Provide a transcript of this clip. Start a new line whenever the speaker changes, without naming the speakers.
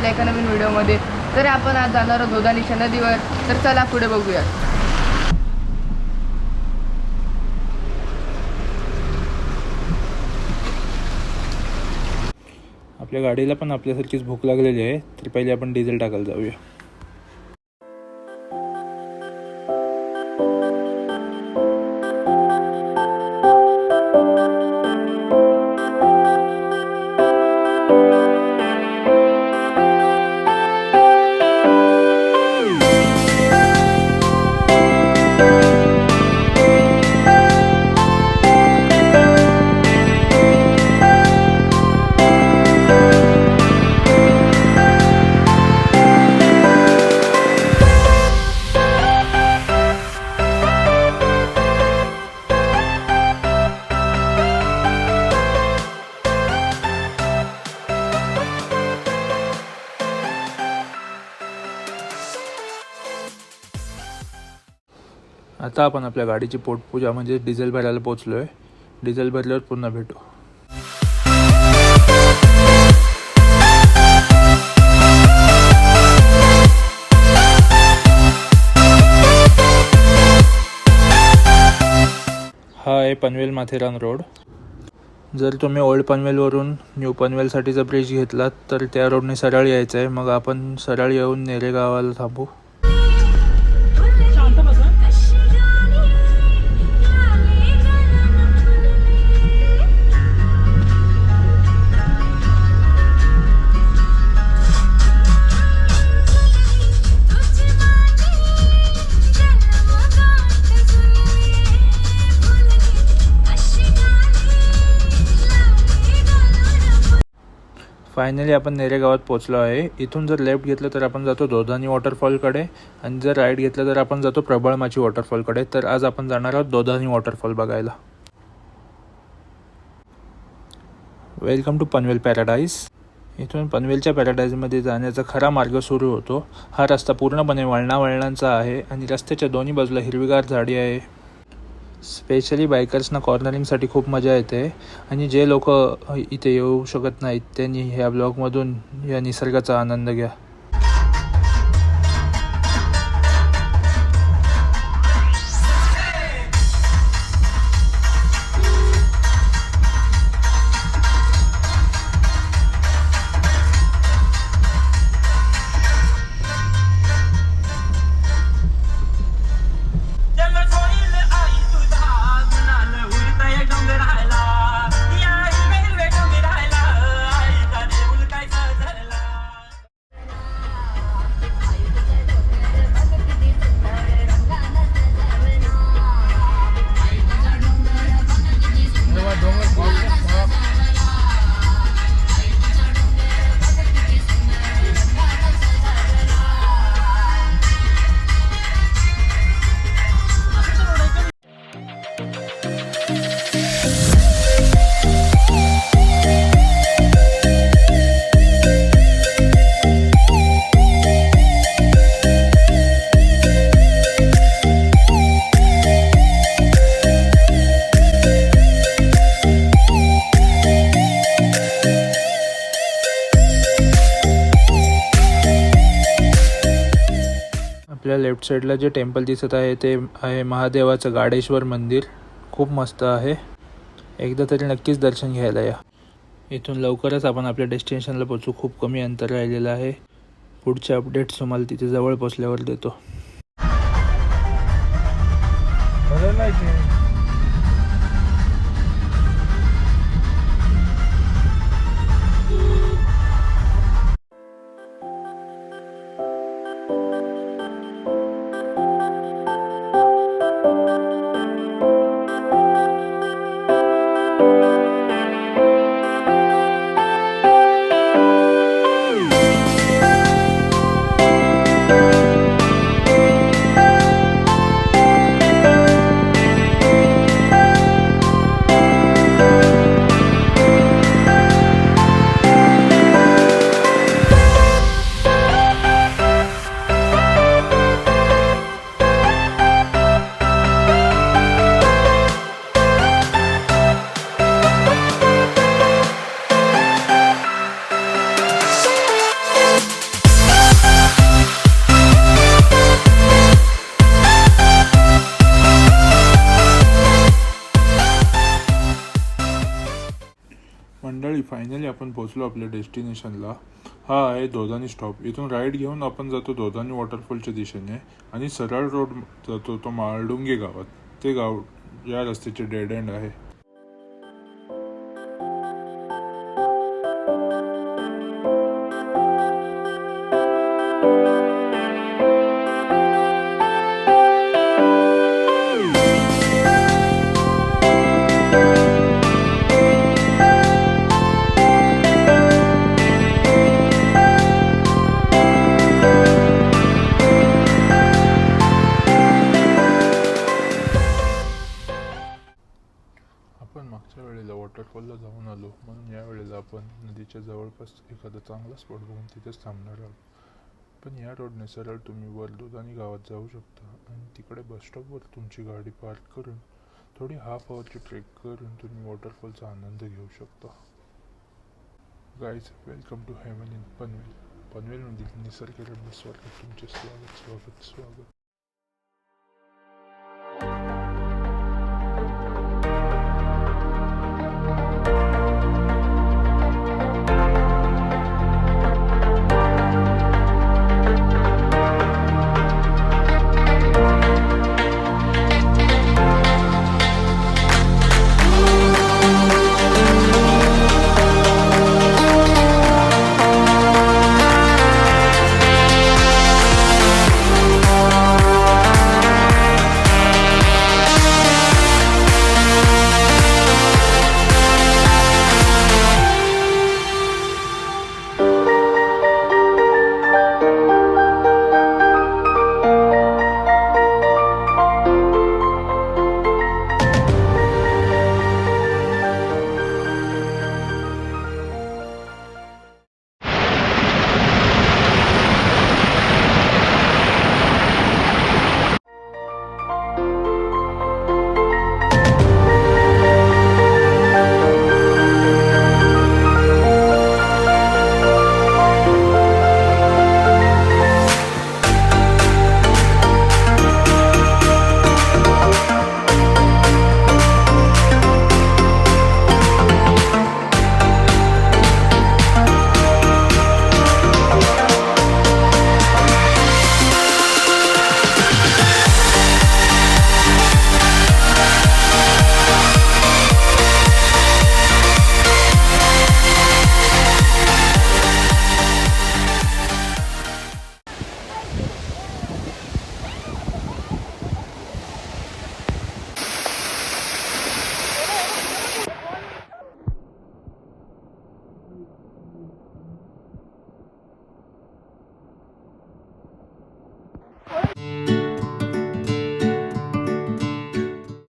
आपल्या एका नवीन व्हिडिओमध्ये. तर आपण आज जाणार आहोत दोधानीच्या नदीवर. तर चला पुढे बघूया.
आपल्या गाडीला पण आपल्यासारखीच भूक लागलेली आहे, तर पहिले आपण डिझेल टाकायला जाऊया. आता आपण आपल्या गाडीची पोटपूजा म्हणजे डिझेल भरायला पोहोचलो आहे. डिझेल भरल्यावर पुन्हा भेटू. हा आहे पनवेल माथेरान रोड. जर तुम्ही ओल्ड पनवेलवरून न्यू पनवेलसाठीचा ब्रिज घेतलात तर त्या रोडने सरळ यायचं आहे. मग आपण सरळ येऊन नेरे गावाला थांबू. फायनली आपण नेरे गावात पोहोचलो आहे. इथून जर लेफ्ट घेतलं तर आपण जातो दोधानी वॉटरफॉलकडे आणि जर राईट घेतलं तर आपण जातो प्रबळमाची वॉटरफॉलकडे. तर आज आपण जाणार आहोत दोधानी वॉटरफॉल बघायला. Welcome to Panvel paradise. इथून पनवेलच्या पॅराडाईजमध्ये जाण्याचा खरा मार्ग सुरू होतो. हा रस्ता पूर्णपणे वळणावळणांचा आहे आणि रस्त्याच्या दोन्ही बाजूला हिरवीगार झाडी आहे. स्पेशली बायकर्सना कॉर्नरिंगसाठी खूप मजा येते आणि जे लोक इथे येऊ शकत नाहीत त्यांनी ह्या ब्लॉगमधून या निसर्गाचा आनंद घ्या. आपल्या लेफ्ट साईडला जे टेम्पल दिसत आहे ते आहे महादेवाचं गाडेश्वर मंदिर. खूप मस्त आहे. एकदा तरी नक्कीच दर्शन घ्यायला या. इथून लवकरच आपण आपल्या डेस्टिनेशनला पोहोचू. खूप कमी अंतर राहिलेलं आहे. पुढचे अपडेट्स तुम्हाला तिथे जवळ पोहोचल्यावर देतो. फायनली आपण पोहोचलो आपल्या डेस्टिनेशनला. हा आहे दोधानी स्टॉप. इथून राईड घेऊन आपण जातो दोधानी वॉटरफॉलच्या दिशेने आणि सरळ रोड जातो तो माळडुंगे गावात. ते गाव या रस्त्याचे डेड एंड आहे. आपण मागच्या वेळेला वॉटरफॉलला जाऊन आलो, म्हणून या वेळेला आपण नदीच्या जवळपास एखादा चांगला स्पॉट बघून तिथेच थांबणार आहोत. पण या रोडने सरळ तुम्ही वर दोधानी गावात जाऊ शकता आणि तिकडे बसस्टॉपवर तुमची गाडी पार्क करून थोडी हाफ आवरची ट्रेक करून तुम्ही वॉटरफॉलचा आनंद घेऊ शकता. Guys, welcome to heaven in Panvel. पनवेलमधील निसर्गरम्य स्वर्गात तुमचे स्वागत.